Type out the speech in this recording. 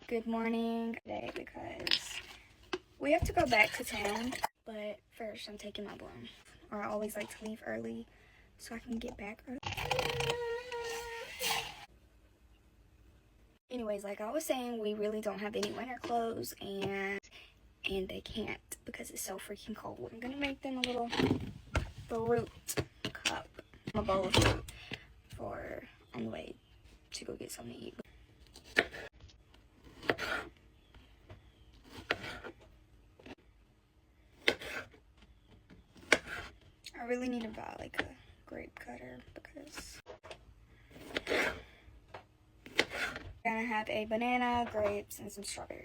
Good morning today because we have to go back to town, but first I'm taking my bloom. Or I always like to leave early so I can get back early. Anyways, like I was saying, we really don't have any winter clothes and they can't because it's so freaking cold. I'm gonna make them a little fruit cup, a bowl of fruit for on the way to go get something to eat. I really need to buy like a grape cutter because I'm gonna have a banana, grapes, and some strawberries.